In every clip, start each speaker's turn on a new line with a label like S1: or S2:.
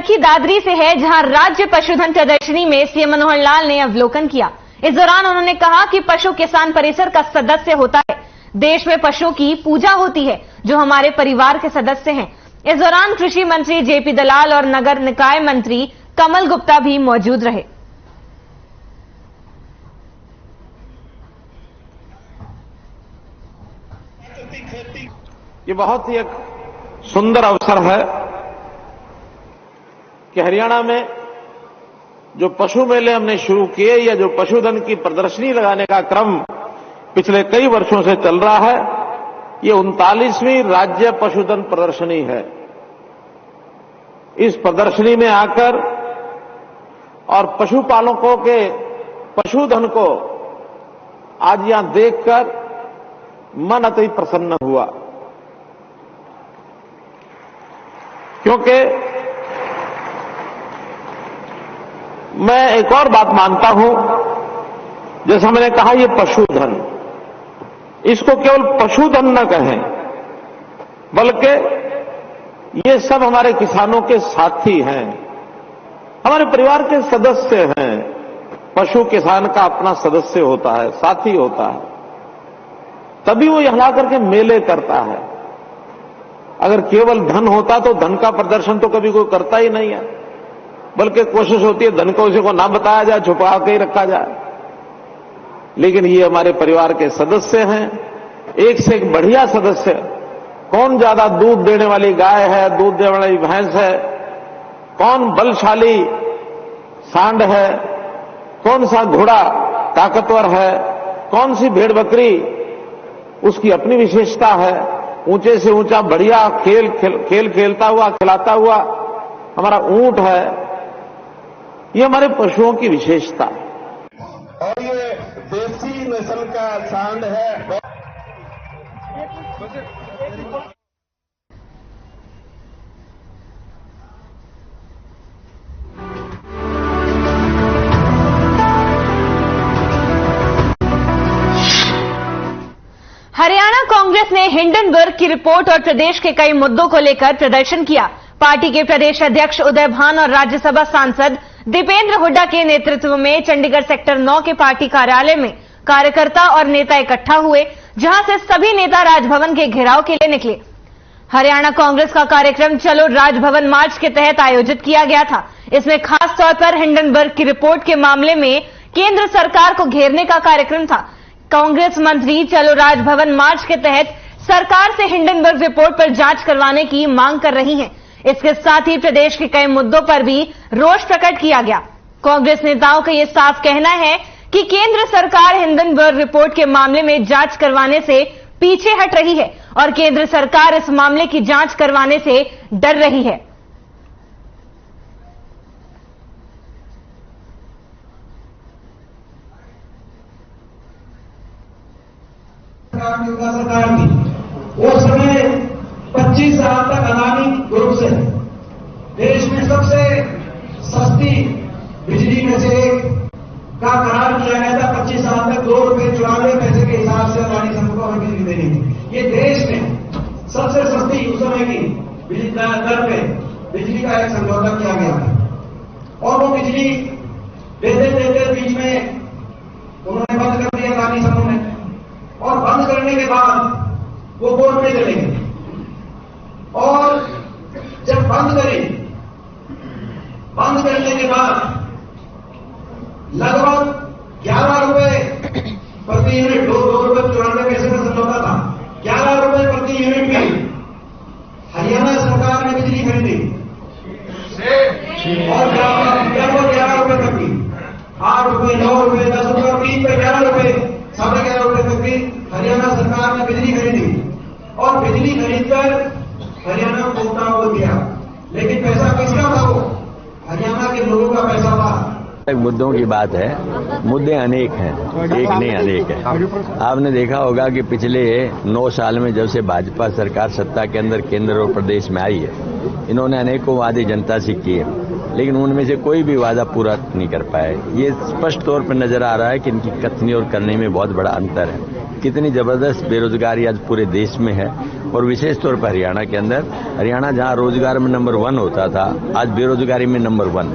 S1: की दादरी से है, जहां राज्य पशुधन प्रदर्शनी में सीएम मनोहर लाल ने अवलोकन किया। इस दौरान उन्होंने कहा कि पशु किसान परिसर का सदस्य होता है। देश में पशुओं की पूजा होती है, जो हमारे परिवार के सदस्य हैं। इस दौरान कृषि मंत्री जेपी दलाल और नगर निकाय मंत्री कमल गुप्ता भी मौजूद रहे।
S2: ये बहुत ही एक सुंदर अवसर है कि हरियाणा में जो पशु मेले हमने शुरू किए या जो पशुधन की प्रदर्शनी लगाने का क्रम पिछले कई वर्षों से चल रहा है, ये 39वीं राज्य पशुधन प्रदर्शनी है। इस प्रदर्शनी में आकर और पशुपालकों के पशुधन को आज यहां देखकर मन अति प्रसन्न हुआ, क्योंकि मैं एक और बात मानता हूं, जैसा मैंने कहा, ये पशुधन, इसको केवल पशुधन न कहें, बल्कि ये सब हमारे किसानों के साथी हैं, हमारे परिवार के सदस्य हैं। पशु किसान का अपना सदस्य होता है, साथी होता है, तभी वो यहां करके मेले करता है। अगर केवल धन होता तो धन का प्रदर्शन तो कभी कोई करता ही नहीं है, बल्कि कोशिश होती है धन को किसी को ना बताया जाए, छुपा के ही रखा जाए। लेकिन ये हमारे परिवार के सदस्य हैं, एक से एक बढ़िया सदस्य। कौन ज्यादा दूध देने वाली गाय है, दूध देने वाली भैंस है, कौन बलशाली सांड है, कौन सा घोड़ा ताकतवर है, कौन सी भेड़ बकरी, उसकी अपनी विशेषता है। ऊंचे से ऊंचा बढ़िया खेल खेलता हुआ, खिलाता हुआ हमारा ऊंट है। ये हमारे पशुओं की विशेषता है।
S3: और ये देसी नस्ल का सांड है।
S1: हरियाणा कांग्रेस ने हिंडनबर्ग की रिपोर्ट और प्रदेश के कई मुद्दों को लेकर प्रदर्शन किया। पार्टी के प्रदेश अध्यक्ष उदय भान और राज्यसभा सांसद दीपेंद्र हुड्डा के नेतृत्व में चंडीगढ़ सेक्टर 9 के पार्टी कार्यालय में कार्यकर्ता और नेता इकट्ठा हुए, जहां से सभी नेता राजभवन के घेराव के लिए निकले। हरियाणा कांग्रेस का कार्यक्रम चलो राजभवन मार्च के तहत आयोजित किया गया था। इसमें खास तौर पर हिंडनबर्ग की रिपोर्ट के मामले में केंद्र सरकार को घेरने का कार्यक्रम था। कांग्रेस मंत्री चलो राजभवन मार्च के तहत सरकार से हिंडनबर्ग रिपोर्ट पर जांच करवाने की मांग कर रही हैं। इसके साथ ही प्रदेश के कई मुद्दों पर भी रोष प्रकट किया गया। कांग्रेस नेताओं का यह साफ कहना है कि केंद्र सरकार हिंडनबर्ग रिपोर्ट के मामले में जांच करवाने से पीछे हट रही है और केंद्र सरकार इस मामले की जांच करवाने से डर रही है।
S4: सरकार थी उस समय 25 साल तक अदानी ग्रुप से देश में सबसे सस्ती बिजली में से एक का करार किया गया था। 25 साल तक 2 रुपए 94 पैसे के हिसाब से अदानी समूह को बिजली देनी थी। ये देश में सबसे सस्ती उस समय की बिजली दर पे बिजली का एक समझौता किया गया था और वो बिजली देते देते बीच में उन्होंने बंद कर दिया अदानी समूह ने, और बंद करने के बाद वो कोर्ट में चले गए और जब बंद करने के बाद लगभग 11 रुपए प्रति यूनिट, 2 रुपए 94 पैसे का समझौता था, 11 रुपए प्रति यूनिट में हरियाणा सरकार ने बिजली खरीदी और 11 रुपए तक की, 8 रुपए 9 रुपए 10 रुपए और 3 पे 11 रुपए 11.5 रुपए तक की हरियाणा सरकार ने बिजली खरीदी और बिजली खरीदकर हरियाणा को उपभोक्ताओं को दिया। लेकिन पैसा किसका था? वो हरियाणा के लोगों का पैसा था।
S5: मुद्दों की बात है, मुद्दे अनेक हैं, एक नहीं अनेक है। आपने देखा होगा कि पिछले 9 साल में जब से भाजपा सरकार सत्ता के अंदर केंद्र और प्रदेश में आई है, इन्होंने अनेकों वादे जनता से किए, लेकिन उनमें से कोई भी वादा पूरा नहीं कर पाए। ये स्पष्ट तौर पर नजर आ रहा है कि इनकी कथनी और करने में बहुत बड़ा अंतर है। कितनी जबरदस्त बेरोजगारी आज पूरे देश में है और विशेष तौर पर हरियाणा के अंदर, हरियाणा जहां रोजगार में नंबर 1 होता था, आज बेरोजगारी में नंबर 1।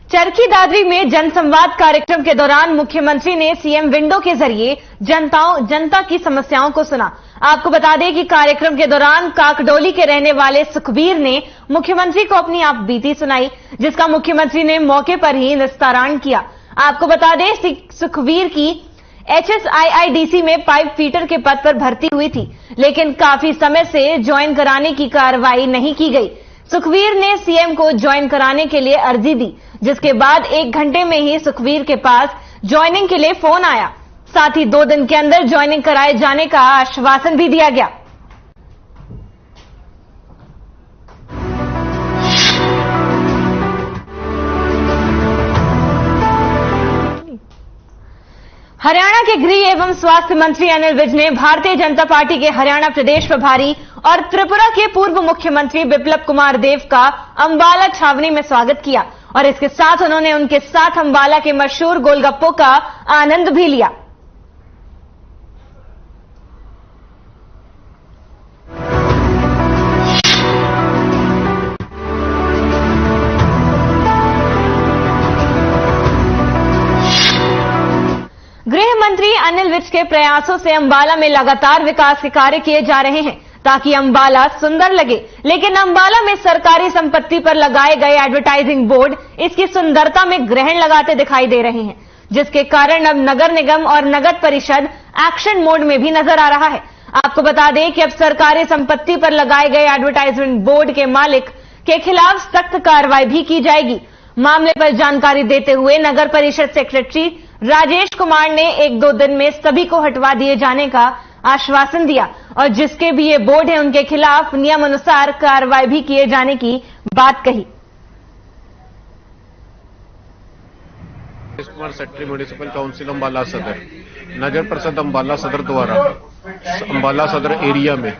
S1: चरखी दादरी में जनसंवाद कार्यक्रम के दौरान मुख्यमंत्री ने सीएम विंडो के जरिए जनता की समस्याओं को सुना। आपको बता दें कि कार्यक्रम के दौरान काकडोली के रहने वाले सुखबीर ने मुख्यमंत्री को अपनी आपबीती सुनाई, जिसका मुख्यमंत्री ने मौके पर ही निस्तारण किया। आपको बता दें सुखबीर की HSIIDC में पाइप फीटर के पद पर भर्ती हुई थी, लेकिन काफी समय से ज्वाइन कराने की कार्रवाई नहीं की गई। सुखबीर ने सीएम को ज्वाइन कराने के लिए अर्जी दी, जिसके बाद 1 घंटे में ही सुखबीर के पास ज्वाइनिंग के लिए फोन आया। साथ ही 2 दिन के अंदर ज्वाइनिंग कराए जाने का आश्वासन भी दिया गया। हरियाणा के गृह एवं स्वास्थ्य मंत्री अनिल विज ने भारतीय जनता पार्टी के हरियाणा प्रदेश प्रभारी और त्रिपुरा के पूर्व मुख्यमंत्री बिप्लब कुमार देव का अंबाला छावनी में स्वागत किया और इसके साथ उन्होंने उनके साथ अंबाला के मशहूर गोलगप्पों का आनंद भी लिया। गृह मंत्री अनिल विज के प्रयासों से अंबाला में लगातार विकास के कार्य किए जा रहे हैं ताकि अंबाला सुंदर लगे, लेकिन अंबाला में सरकारी संपत्ति पर लगाए गए एडवर्टाइजिंग बोर्ड इसकी सुंदरता में ग्रहण लगाते दिखाई दे रहे हैं, जिसके कारण अब नगर निगम और नगर परिषद एक्शन मोड में भी नजर आ रहा है। आपको बता दें कि अब सरकारी संपत्ति पर लगाए गए एडवर्टाइजमेंट बोर्ड के मालिक के खिलाफ सख्त कार्रवाई भी की जाएगी। मामले पर जानकारी देते हुए नगर परिषद सेक्रेटरी राजेश कुमार ने 1-2 दिन में सभी को हटवा दिए जाने का आश्वासन दिया और जिसके भी ये बोर्ड है उनके खिलाफ नियम अनुसार कार्रवाई भी किए जाने की बात कही।
S6: Kumar secretary municipal council Ambala सदर, नगर परिषद अम्बाला सदर द्वारा अम्बाला सदर एरिया में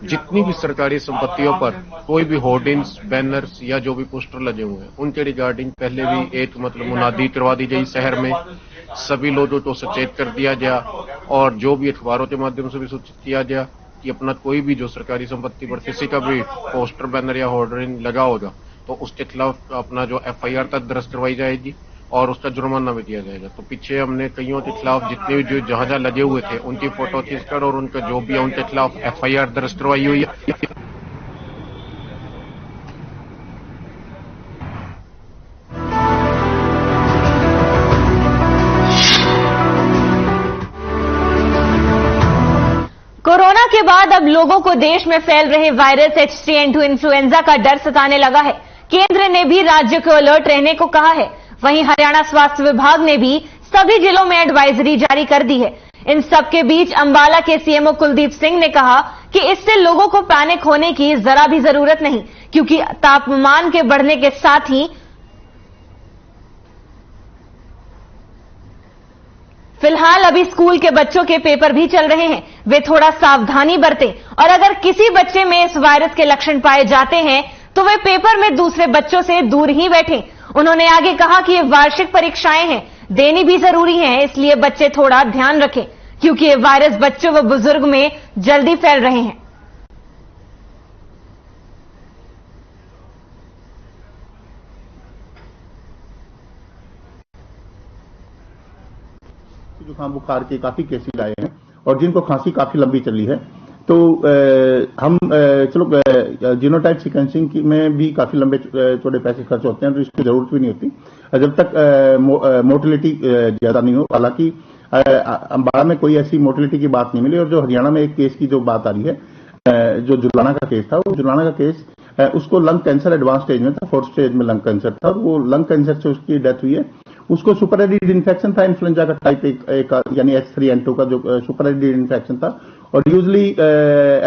S6: जितनी भी सरकारी संपत्तियों पर कोई भी होर्डिंग्स, बैनर्स या जो भी पोस्टर लगे हुए हैं उनके रिगार्डिंग पहले भी एक मुनादी करवा दी गई। शहर में सभी लोगों को सचेत कर दिया गया और जो भी अखबारों के माध्यम से भी सूचित किया गया कि अपना कोई भी जो सरकारी संपत्ति पर किसी का भी पोस्टर, बैनर या होर्डिंग लगा होगा तो उसके खिलाफ अपना जो FIR तक दर्ज करवाई जाएगी और उसका जुर्माना भी दिया जाएगा। तो पीछे हमने कईयों के खिलाफ जितने भी जो जहां लगे हुए थे उनकी फोटो खींचकर और उनका जो भी है उनके खिलाफ FIR दर्ज करवाई हुई है।
S1: कोरोना के बाद अब लोगों को देश में फैल रहे वायरस H3N2 इन्फ्लुएंजा का डर सताने लगा है। केंद्र ने भी राज्य को अलर्ट रहने को कहा है। वहीं हरियाणा स्वास्थ्य विभाग ने भी सभी जिलों में एडवाइजरी जारी कर दी है। इन सब के बीच अंबाला के CMO कुलदीप सिंह ने कहा कि इससे लोगों को पैनिक होने की जरा भी जरूरत नहीं, क्योंकि तापमान के बढ़ने के साथ ही फिलहाल अभी स्कूल के बच्चों के पेपर भी चल रहे हैं, वे थोड़ा सावधानी बरतें और अगर किसी बच्चे में इस वायरस के लक्षण पाए जाते हैं तो वे पेपर में दूसरे बच्चों से दूर ही बैठें। उन्होंने आगे कहा कि ये वार्षिक परीक्षाएं हैं, देनी भी जरूरी है, इसलिए बच्चे थोड़ा ध्यान रखें क्योंकि ये वायरस बच्चों व बुजुर्ग में जल्दी फैल रहे हैं।
S7: जुकाम बुखार के काफी केसेस आए हैं और जिनको खांसी काफी लंबी चली है, तो हम चलो जीनोटाइप सीक्वेंसिंग में भी काफी लंबे छोटे पैसे खर्च होते हैं तो इसकी जरूरत भी नहीं होती जब तक मोर्टेलिटी ज्यादा नहीं हो। हालांकि अंबाला में कोई ऐसी मोर्टेलिटी की बात नहीं मिली और जो हरियाणा में एक केस की जो बात आ रही है, जो जुलाना का केस था, वो जुलाना का केस उसको लंग कैंसर एडवांस स्टेज में था, 4th स्टेज में लंग कैंसर था और वो लंग कैंसर से उसकी डेथ हुई है। उसको सुपरएडिड इन्फेक्शन था, इन्फ्लुएंजा का टाइप एक यानी H3N2 का जो सुपरएडिड इन्फेक्शन था और यूजली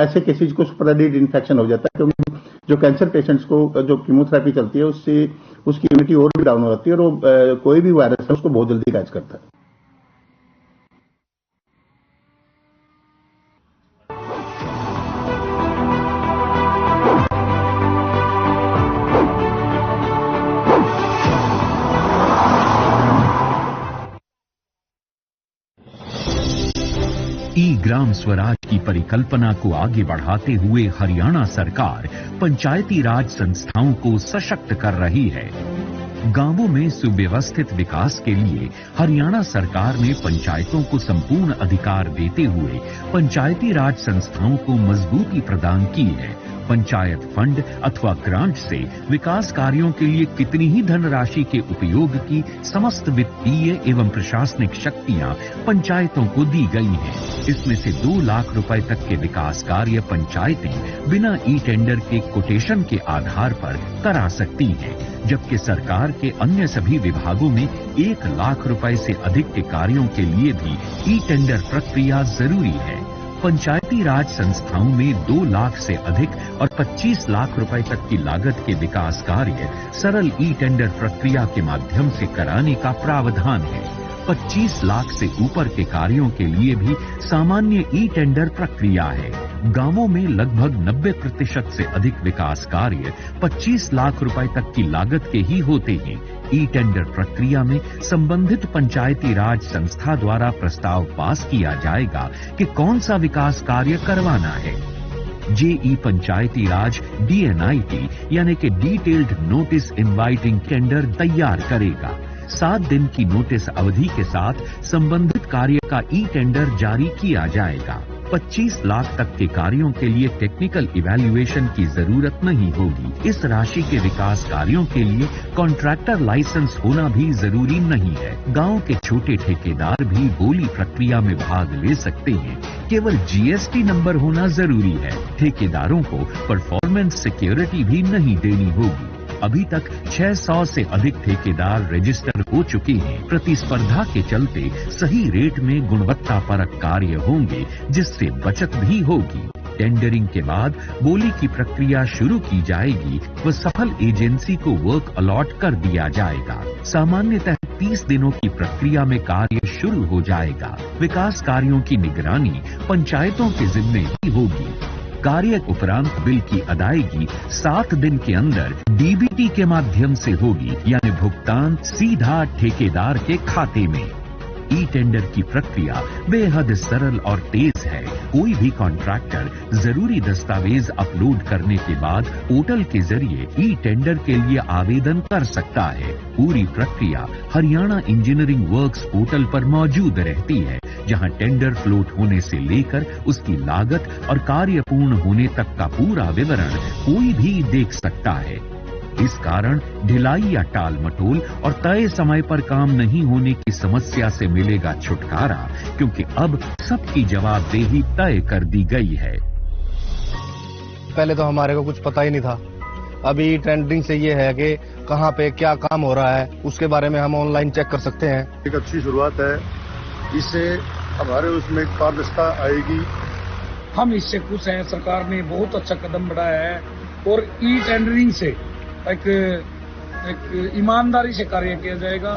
S7: ऐसे केसेज को सुपरएडिड इन्फेक्शन हो जाता है क्योंकि जो कैंसर पेशेंट्स को जो कीमोथेरेपी चलती है उससे उसकी इम्यूनिटी और भी डाउन हो जाती है और वो कोई भी वायरस है उसको बहुत जल्दी कैच करता है।
S8: ग्राम स्वराज की परिकल्पना को आगे बढ़ाते हुए हरियाणा सरकार पंचायती राज संस्थाओं को सशक्त कर रही है। गांवों में सुव्यवस्थित विकास के लिए हरियाणा सरकार ने पंचायतों को संपूर्ण अधिकार देते हुए पंचायती राज संस्थाओं को मजबूती प्रदान की है। पंचायत फंड अथवा ग्रांट से विकास कार्यों के लिए कितनी ही धनराशि के उपयोग की समस्त वित्तीय एवं प्रशासनिक शक्तियां पंचायतों को दी गई हैं। इसमें से 2 लाख रुपए तक के विकास कार्य पंचायतें बिना ई टेंडर के कोटेशन के आधार पर करा सकती हैं, जबकि सरकार के अन्य सभी विभागों में 1 लाख रुपए से अधिक के कार्यों के लिए भी ई टेंडर प्रक्रिया जरूरी है। पंचायती राज संस्थाओं में 2 लाख से अधिक और 25 लाख रुपए तक की लागत के विकास कार्य सरल ई टेंडर प्रक्रिया के माध्यम से कराने का प्रावधान है। 25 लाख से ऊपर के कार्यों के लिए भी सामान्य ई टेंडर प्रक्रिया है। गांवों में लगभग 90% से अधिक विकास कार्य 25 लाख रुपए तक की लागत के ही होते हैं। ई टेंडर प्रक्रिया में संबंधित पंचायती राज संस्था द्वारा प्रस्ताव पास किया जाएगा कि कौन सा विकास कार्य करवाना है। जेई पंचायती राज DNIT यानी कि डिटेल्ड नोटिस इनवाइटिंग टेंडर तैयार करेगा। 7 दिन की नोटिस अवधि के साथ संबंधित कार्य का ई टेंडर जारी किया जाएगा। 25 लाख तक के कार्यों के लिए टेक्निकल इवैल्यूएशन की जरूरत नहीं होगी। इस राशि के विकास कार्यों के लिए कॉन्ट्रैक्टर लाइसेंस होना भी जरूरी नहीं है। गांव के छोटे ठेकेदार भी बोली प्रक्रिया में भाग ले सकते हैं। केवल GST नंबर होना जरूरी है। ठेकेदारों को परफॉर्मेंस सिक्योरिटी भी नहीं देनी होगी। अभी तक 600 से अधिक ठेकेदार रजिस्टर हो चुके हैं। प्रतिस्पर्धा के चलते सही रेट में गुणवत्तापरक कार्य होंगे, जिससे बचत भी होगी। टेंडरिंग के बाद बोली की प्रक्रिया शुरू की जाएगी व सफल एजेंसी को वर्क अलॉट कर दिया जाएगा। सामान्यतः 30 दिनों की प्रक्रिया में कार्य शुरू हो जाएगा। विकास कार्यों की निगरानी पंचायतों के जिम्मे ही होगी। कार्य उपरांत बिल की अदायगी 7 दिन के अंदर DBT के माध्यम से होगी, यानी भुगतान सीधा ठेकेदार के खाते में। ई टेंडर की प्रक्रिया बेहद सरल और तेज है। कोई भी कॉन्ट्रैक्टर जरूरी दस्तावेज अपलोड करने के बाद पोर्टल के जरिए ई टेंडर के लिए आवेदन कर सकता है। पूरी प्रक्रिया हरियाणा इंजीनियरिंग वर्क्स पोर्टल पर मौजूद रहती है, जहां टेंडर फ्लोट होने से लेकर उसकी लागत और कार्य पूर्ण होने तक का पूरा विवरण कोई भी देख सकता है। इस कारण ढिलाई या टाल मटोल और तय समय पर काम नहीं होने की समस्या से मिलेगा छुटकारा, क्योंकि अब सबकी जवाबदेही तय कर दी गई है।
S9: पहले तो हमारे को कुछ पता ही नहीं था। अभी टेंडरिंग से ये है कि कहाँ पे क्या काम हो रहा है, उसके बारे में हम ऑनलाइन चेक कर सकते हैं।
S10: एक अच्छी शुरुआत है, इससे हमारे उसमें पारदर्शिता आएगी।
S11: हम इससे खुश हैं। सरकार ने बहुत अच्छा कदम बढ़ाया है और ई टेंडरिंग से एक ईमानदारी से कार्य किया जाएगा।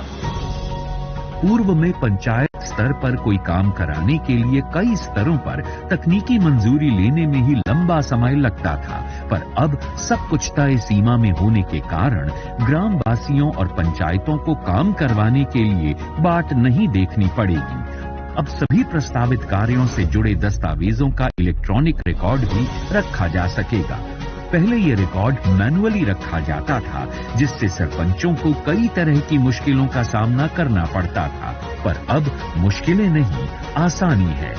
S8: पूर्व में पंचायत स्तर पर कोई काम कराने के लिए कई स्तरों पर तकनीकी मंजूरी लेने में ही लंबा समय लगता था, पर अब सब कुछ तय सीमा में होने के कारण ग्रामवासियों और पंचायतों को काम करवाने के लिए बाट नहीं देखनी पड़ेगी। अब सभी प्रस्तावित कार्यों से जुड़े दस्तावेजों का इलेक्ट्रॉनिक रिकॉर्ड भी रखा जा सकेगा। पहले ये रिकॉर्ड मैनुअली रखा जाता था, जिससे सरपंचों को कई तरह की मुश्किलों का सामना करना पड़ता था, पर अब मुश्किलें नहीं, आसानी है।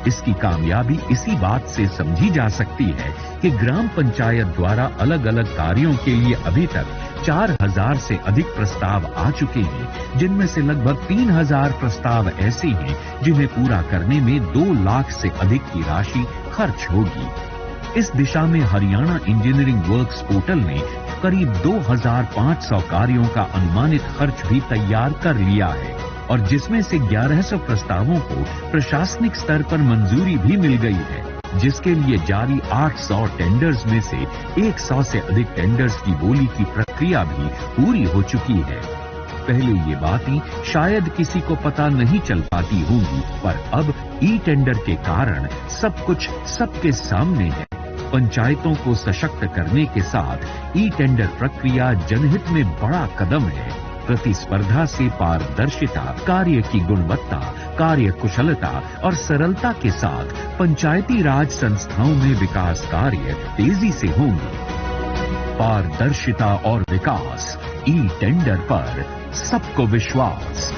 S8: इसकी कामयाबी इसी बात से समझी जा सकती है कि ग्राम पंचायत द्वारा अलग अलग कार्यों के लिए अभी तक 4000 से अधिक प्रस्ताव आ चुके हैं, जिनमें से लगभग 3000 प्रस्ताव ऐसे हैं जिन्हें पूरा करने में 2 लाख से अधिक की राशि खर्च होगी। इस दिशा में हरियाणा इंजीनियरिंग वर्क्स पोर्टल ने करीब 2500 कार्यों का अनुमानित खर्च भी तैयार कर लिया है, और जिसमें से 1100 प्रस्तावों को प्रशासनिक स्तर पर मंजूरी भी मिल गई है, जिसके लिए जारी 800 टेंडर्स में से 100 से अधिक टेंडर्स की बोली की प्रक्रिया भी पूरी हो चुकी है। पहले ये बातें शायद किसी को पता नहीं चल पाती होंगी, पर अब ई टेंडर के कारण सब कुछ सबके सामने है। पंचायतों को सशक्त करने के साथ ई टेंडर प्रक्रिया जनहित में बड़ा कदम है। प्रतिस्पर्धा से पारदर्शिता, कार्य की गुणवत्ता, कार्य कुशलता और सरलता के साथ पंचायती राज संस्थाओं में विकास कार्य तेजी से होंगे। पारदर्शिता और विकास, ई टेंडर पर सबको विश्वास।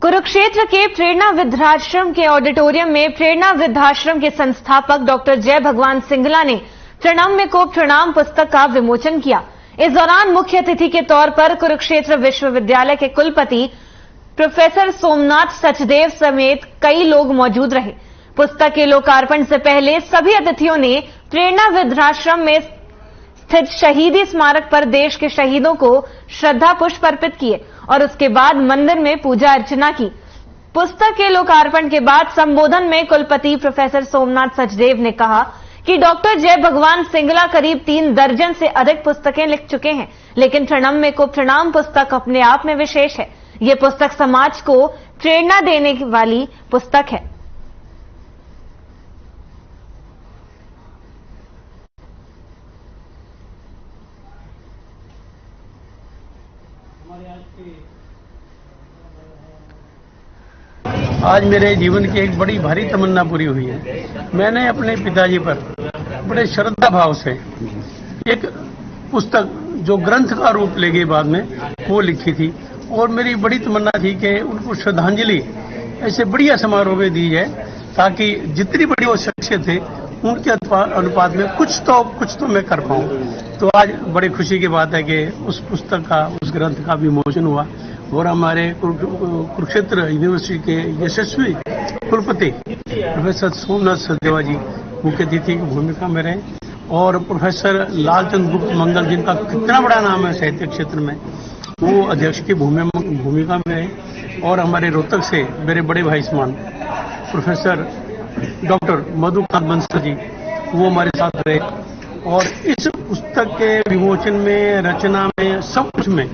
S1: कुरुक्षेत्र के प्रेरणा वृद्धाश्रम के ऑडिटोरियम में प्रेरणा वृद्धाश्रम के संस्थापक डॉक्टर जय भगवान सिंगला ने प्रणम्य को प्रणाम पुस्तक का विमोचन किया। इस दौरान मुख्य अतिथि के तौर पर कुरुक्षेत्र विश्वविद्यालय के कुलपति प्रोफेसर सोमनाथ सचदेव समेत कई लोग मौजूद रहे। पुस्तक के लोकार्पण से पहले सभी अतिथियों ने प्रेरणा वृद्धाश्रम में स्थित शहीदी स्मारक पर देश के शहीदों को श्रद्धा पुष्प अर्पित किए और उसके बाद मंदिर में पूजा अर्चना की। पुस्तक के लोकार्पण के बाद संबोधन में कुलपति प्रोफेसर सोमनाथ सचदेव ने कहा कि डॉक्टर जय भगवान सिंगला करीब 3 दर्जन से अधिक पुस्तकें लिख चुके हैं, लेकिन प्रणम्य को प्रणाम पुस्तक अपने आप में विशेष है। ये पुस्तक समाज को प्रेरणा देने वाली पुस्तक है।
S12: आज मेरे जीवन की एक बड़ी भारी तमन्ना पूरी हुई है। मैंने अपने पिताजी पर बड़े श्रद्धा भाव से एक पुस्तक जो ग्रंथ का रूप ले गई बाद में, वो लिखी थी और मेरी बड़ी तमन्ना थी कि उनको श्रद्धांजलि ऐसे बढ़िया समारोह में दी जाए ताकि जितनी बड़ी वो शख्सियत थे उनके अनुपात में कुछ तो मैं कर पाऊं। तो आज बड़ी खुशी की बात है कि उस पुस्तक का, उस ग्रंथ का विमोचन हुआ और हमारे कुरुक्षेत्र यूनिवर्सिटी के यशस्वी कुलपति प्रोफेसर सोमनाथ सचदेव जी मुख्य अतिथि की भूमिका में रहे और प्रोफेसर लालचंद गुप्त मंगल, जिनका कितना बड़ा नाम है साहित्य क्षेत्र में, वो अध्यक्ष की भूमिका में रहे और हमारे रोहतक से मेरे बड़े भाई समान प्रोफेसर डॉक्टर मधुकांत बंसल जी, वो हमारे साथ रहे और इस पुस्तक के विमोचन में, रचना में, सब कुछ में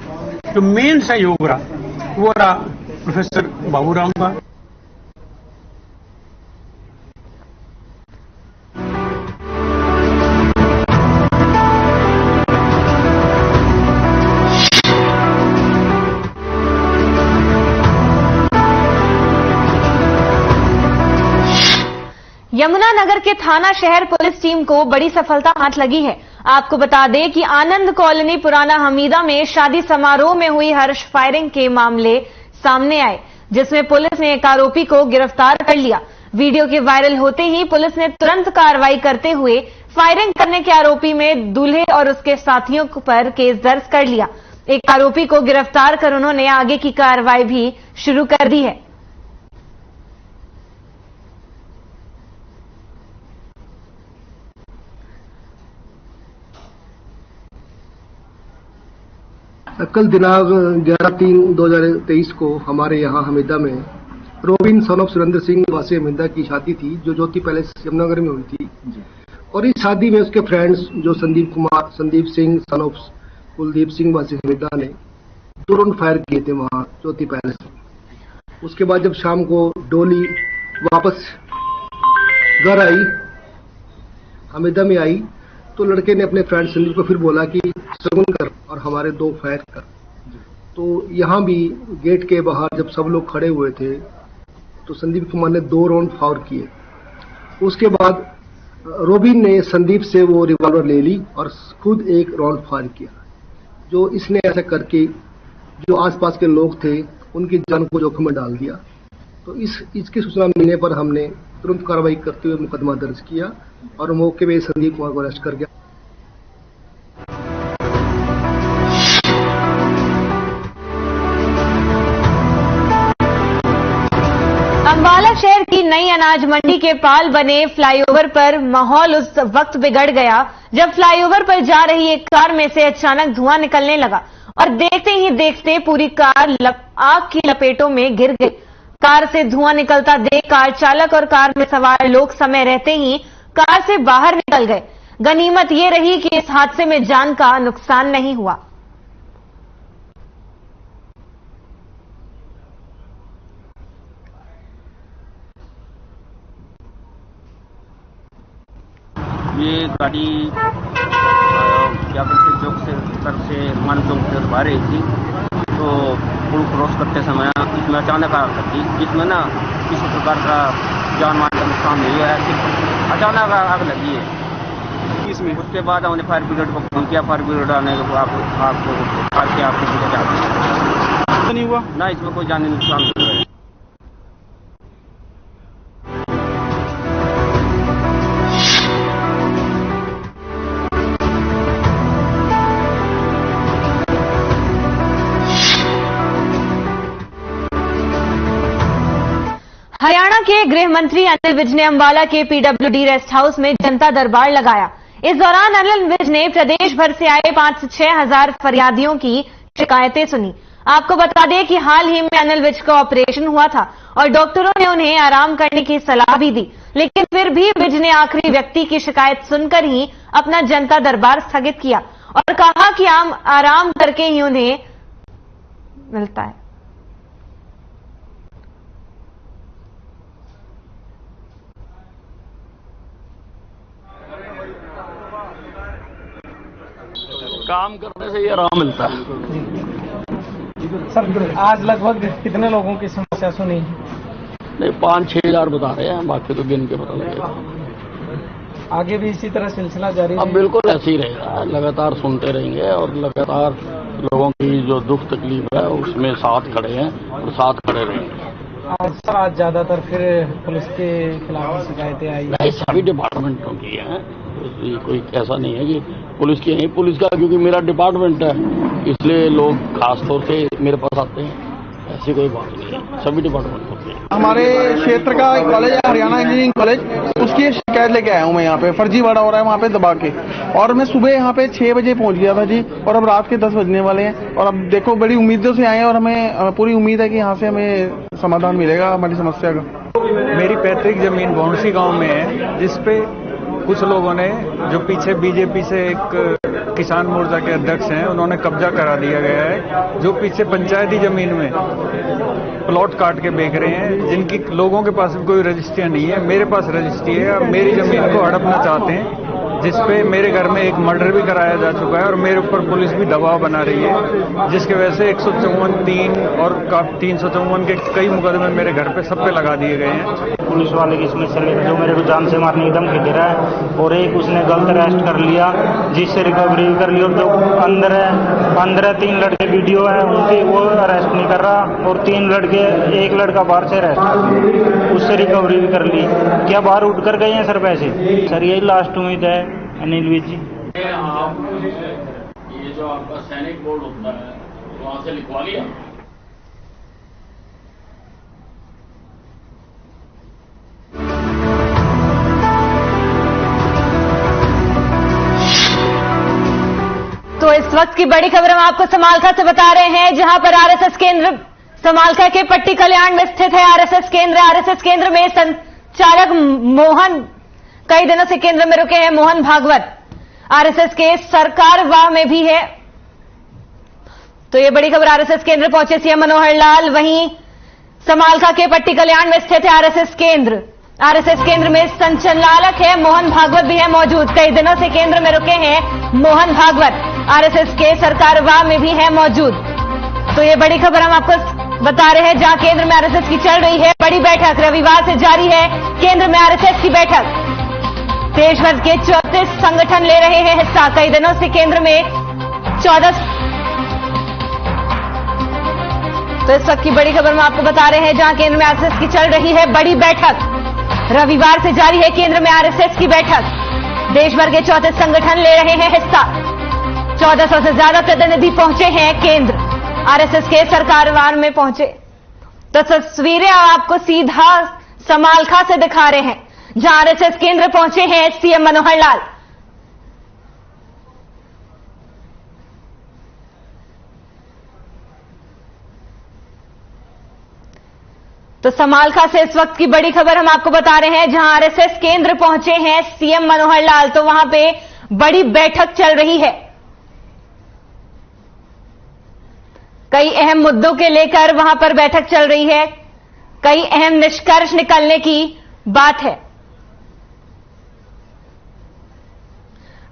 S12: जो मेन सहयोग रहा वो रहा प्रोफेसर बाबूराम का।
S1: यमुनानगर के थाना शहर पुलिस टीम को बड़ी सफलता हाथ लगी है। आपको बता दें कि आनंद कॉलोनी पुराना हमीदा में शादी समारोह में हुई हर्ष फायरिंग के मामले सामने आए, जिसमें पुलिस ने एक आरोपी को गिरफ्तार कर लिया। वीडियो के वायरल होते ही पुलिस ने तुरंत कार्रवाई करते हुए फायरिंग करने के आरोपी में दूल्हे और उसके साथियों पर केस दर्ज कर लिया। एक आरोपी को गिरफ्तार कर उन्होंने आगे की कार्रवाई भी शुरू कर दी है।
S9: कल दिनांक 11/3/2023 को हमारे यहाँ हमीदा में robin son of Surendra Singh वासी हमीदा की शादी थी, जो ज्योति पैलेस यमुनानगर में हुई थी। और इस शादी में उसके फ्रेंड्स जो संदीप सिंह सन ऑफ कुलदीप सिंह वासी हमीदा ने तुरंत फायर किए थे वहां ज्योति पैलेस में। उसके बाद जब शाम को डोली वापस घर आई, हमीदा में आई, तो लड़के ने अपने फ्रेंड संदीप को फिर बोला कि शगुन कर और हमारे 2 फायर कर। तो यहाँ भी गेट के बाहर जब सब लोग खड़े हुए थे तो संदीप कुमार ने 2 राउंड फायर किए। उसके बाद रोबिन ने संदीप से वो रिवॉल्वर ले ली और खुद 1 राउंड फायर किया। जो इसने ऐसा करके जो आसपास के लोग थे उनकी जान को जोखिम में डाल दिया। तो इसकी सूचना मिलने पर हमने तुरंत कार्रवाई करते हुए मुकदमा दर्ज किया और मौके पे संदीप कुमार को अरेस्ट कर गया।
S1: अंबाला शहर की नई अनाज मंडी के पाल बने फ्लाईओवर पर माहौल उस वक्त बिगड़ गया जब फ्लाईओवर पर जा रही एक कार में से अचानक धुआं निकलने लगा और देखते ही देखते पूरी कार आग की लपेटों में घिर गई। कार से धुआं निकलता देख कार चालक और कार में सवार लोग समय रहते ही कार से बाहर निकल गए। गनीमत ये रही कि इस हादसे में जान का नुकसान नहीं हुआ।
S13: ये गाड़ी क्या बोलते चौक से तरफ से मान चौक से आ रही थी, तो पुल क्रॉस करते समय इसमें अचानक आग लगी, जिसमें ना किसी प्रकार का जान माल का नुकसान नहीं हुआ है, सिर्फ अचानक आग लगी है इसमें। उसके बाद हमने फायर ब्रिगेड को फोन किया, फायर ब्रिगेड आने के बाद आपको नहीं हुआ ना, इसमें कोई जानी नुकसान नहीं हुआ है।
S1: हरियाणा के गृह मंत्री अनिल विज ने अंबाला के पीडब्ल्यूडी रेस्ट हाउस में जनता दरबार लगाया। इस दौरान अनिल विज ने प्रदेश भर से आए 5 से 6 हजार फरियादियों की शिकायतें सुनी। आपको बता दें कि हाल ही में अनिल विज का ऑपरेशन हुआ था और डॉक्टरों ने उन्हें आराम करने की सलाह भी दी, लेकिन फिर भी विज ने आखिरी व्यक्ति की शिकायत सुनकर ही अपना जनता दरबार स्थगित किया और कहा कि आराम करके ही उन्हें मिलता है।
S14: काम करने से ये आराम मिलता है।
S15: सर, आज लगभग कितने लोगों की समस्या सुनी?
S14: नहीं, 5-6 हजार बता रहे हैं, बाकी तो गिन के पता लगेगा।
S15: आगे भी इसी तरह सिलसिला जारी
S14: अब बिल्कुल ऐसे ही रहेगा, लगातार सुनते रहेंगे और लगातार लोगों की जो दुख तकलीफ है उसमें साथ खड़े हैं और साथ खड़े रहेंगे।
S15: सर, आज ज्यादातर फिर पुलिस के खिलाफ शिकायतें आई?
S14: नहीं, सभी डिपार्टमेंटों की हैं, कोई ऐसा नहीं है कि पुलिस की नहीं। पुलिस का क्योंकि मेरा डिपार्टमेंट है इसलिए लोग खास तौर से मेरे पास आते हैं, ऐसी कोई बात नहीं है, सभी डिपार्टमेंट होते हैं।
S16: हमारे क्षेत्र का एक कॉलेज है हरियाणा इंजीनियरिंग कॉलेज, उसकी शिकायत लेके आया हूँ मैं। यहाँ पे फर्जीवाड़ा हो रहा है वहाँ पे दबा के, और मैं सुबह यहाँ पे 6 बजे पहुँच गया था जी, और अब रात के 10 बजने वाले हैं। और अब देखो बड़ी उम्मीदों से आए हैं और हमें पूरी उम्मीद है कि यहाँ से हमें समाधान मिलेगा हमारी समस्या का।
S17: मेरी पैतृक जमीन भौंसी गांव में है, जिसपे कुछ लोगों ने, जो पीछे बीजेपी से एक किसान मोर्चा के अध्यक्ष हैं, उन्होंने कब्जा करा दिया गया है, जो पीछे पंचायती जमीन में प्लॉट काट के बेच रहे हैं, जिनकी लोगों के पास कोई रजिस्ट्रियां नहीं है। मेरे पास रजिस्ट्री है, अब मेरी जमीन को हड़पना चाहते हैं, जिसपे मेरे घर में एक मर्डर भी कराया जा चुका है और मेरे ऊपर पुलिस भी दबाव बना रही है, जिसकी वजह से 154(3) और 354 के कई मुकदमे मेरे घर पे सब पे लगा दिए गए हैं।
S18: पुलिस वाले की समस्या लेकर जो मेरे को जान से मारने की धमकी दे रहा है, और एक उसने गलत अरेस्ट कर लिया जिससे रिकवरी कर ली, और जो अंदर है 3 लड़के वीडियो है उनके, वो अरेस्ट नहीं कर रहा, और 3 लड़के, एक लड़का बाहर से अरेस्ट, उससे रिकवरी भी कर ली। क्या बाहर उठ कर गए हैं सर पैसे? सर यही लास्ट उम्मीद है अनिल विज जी।
S14: ये जो आपका सैनिक बोर्ड होता है वहां से लिखवा लिया?
S1: तो इस वक्त की बड़ी खबर हम आपको समालखा से बता रहे हैं, जहां पर आरएसएस केंद्र समालखा के पट्टी कल्याण में स्थित है आरएसएस केंद्र में संचालक मोहन कई दिनों से केंद्र में रुके हैं मोहन भागवत आरएसएस के सरकारवाह में भी है। तो ये बड़ी खबर, आरएसएस केंद्र पहुंचे सीएम मनोहर लाल। वहीं समालखा के पट्टी कल्याण में स्थित है आरएसएस केंद्र में संचालक है मोहन भागवत भी है मौजूद। कई दिनों से केंद्र में रुके हैं मोहन भागवत, आरएसएस के सरकारवाह में भी है मौजूद। तो ये बड़ी खबर हम आपको बता रहे हैं, जहां केंद्र में आरएसएस की चल रही है बड़ी बैठक। रविवार से जारी है केंद्र में आरएसएस की बैठक। देश भर के 34 संगठन ले रहे हैं हिस्सा। कई दिनों से केंद्र में 14। तो इस वक्त की बड़ी खबर हम आपको बता रहे हैं, जहां केंद्र में आरएसएस की चल रही है बड़ी बैठक। रविवार से जारी है केंद्र में आरएसएस की बैठक। देश भर के 34 संगठन ले रहे हैं हिस्सा। 1400 से ज्यादा प्रतिनिधि पहुंचे हैं केंद्र आरएसएस के सरकारवार में पहुंचे। तो तस्वीरें आपको सीधा समालखा से दिखा रहे हैं, जहां आरएसएस केंद्र पहुंचे हैं सीएम मनोहर लाल। तो समालखा से इस वक्त की बड़ी खबर हम आपको बता रहे हैं, जहां आरएसएस केंद्र पहुंचे हैं सीएम मनोहर लाल। तो वहां पे बड़ी बैठक चल रही है, कई अहम मुद्दों के लेकर वहां पर बैठक चल रही है, कई अहम निष्कर्ष निकलने की बात है।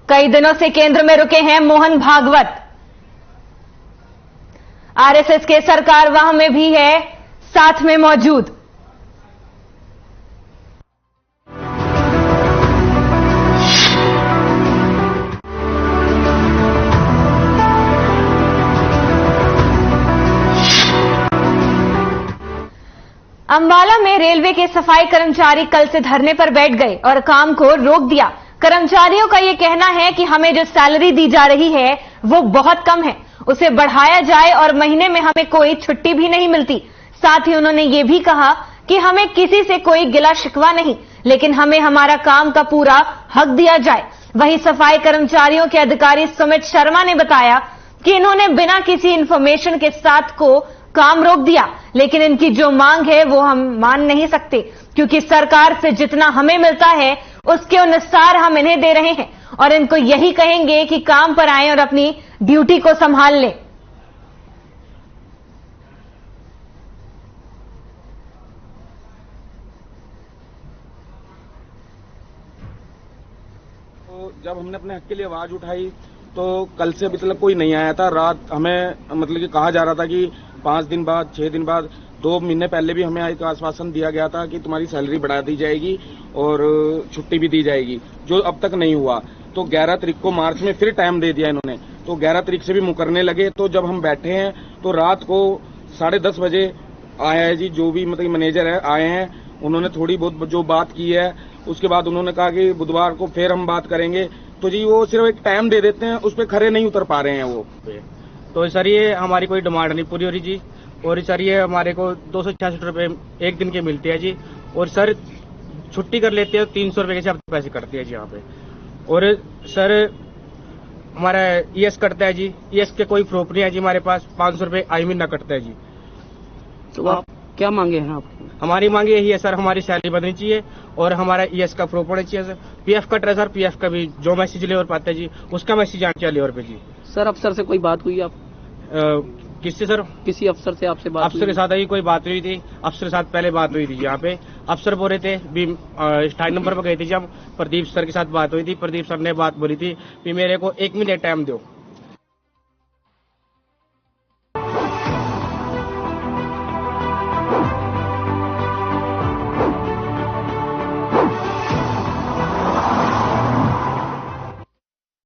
S1: कई दिनों से केंद्र में रुके हैं मोहन भागवत। आरएसएस के सरकारवाह में भी है साथ में मौजूद। अंबाला में रेलवे के सफाई कर्मचारी कल से धरने पर बैठ गए और काम को रोक दिया। कर्मचारियों का यह कहना है कि हमें जो सैलरी दी जा रही है वो बहुत कम है, उसे बढ़ाया जाए और महीने में हमें कोई छुट्टी भी नहीं मिलती। साथ ही उन्होंने ये भी कहा कि हमें किसी से कोई गिला शिकवा नहीं, लेकिन हमें हमारा काम का पूरा हक दिया जाए। वहीं सफाई कर्मचारियों के अधिकारी सुमित शर्मा ने बताया कि इन्होंने बिना किसी इंफॉर्मेशन के साथ को काम रोक दिया, लेकिन इनकी जो मांग है वो हम मान नहीं सकते, क्योंकि सरकार से जितना हमें मिलता है उसके अनुसार हम इन्हें दे रहे हैं और इनको यही कहेंगे कि काम पर आएं और अपनी ड्यूटी को संभाल लें।
S19: तो जब हमने अपने हक के लिए आवाज उठाई तो कल से अभी तक कोई नहीं आया था। रात हमें मतलब कि कहा जा रहा था कि 5 दिन बाद, 6 दिन बाद, 2 महीने पहले भी हमें एक आश्वासन दिया गया था कि तुम्हारी सैलरी बढ़ा दी जाएगी और छुट्टी भी दी जाएगी, जो अब तक नहीं हुआ। तो 11 तारीख को मार्च में फिर टाइम दे दिया इन्होंने, तो 11 तारीख से भी मुकरने लगे। तो जब हम बैठे हैं तो रात को 10:30 बजे आया है जी, जो भी मतलब मैनेजर है आए हैं, उन्होंने थोड़ी बहुत जो बात की है उसके बाद उन्होंने कहा कि बुधवार को फिर हम बात करेंगे। तो जी वो सिर्फ एक टाइम दे देते हैं, उस पर खरे नहीं उतर पा रहे हैं वो।
S13: तो सर ये हमारी कोई डिमांड नहीं पूरी हो रही जी, और सर ये हमारे को 266 रुपए एक दिन के मिलते हैं जी, और सर छुट्टी कर लेते हैं 300 रुपए के हफ्ते पैसे करते हैं जी यहाँ पे। और सर हमारा ईएस कटता है जी, ईएस के कोई प्रूफ नहीं है जी हमारे पास, 500 रुपए आई महीना कटता है जी।
S15: तो आप क्या मांगे हैं आप?
S13: हमारी मांग यही है सर, हमारी सैलरी बढ़नी चाहिए और हमारा ईएस का प्रूफ होना चाहिए सर। पीएफ कट रहा है सर, पीएफ का भी जो मैसेज लेवर पाता है जी उसका मैसेज आना चाहिए लेवर पे जी।
S15: सर अफसर से कोई बात हुई आप?
S13: किससे सर?
S15: किसी अफसर से आपसे बात?
S13: अफसर के साथ अभी कोई बात हुई थी, अफसर के साथ पहले बात हुई थी यहाँ पे। अफसर बोल रहे थे भी स्टार्ट नंबर पर गए थे जब प्रदीप सर के साथ बात हुई थी, प्रदीप सर ने बात बोली थी कि मेरे को 1 मिनट टाइम दो,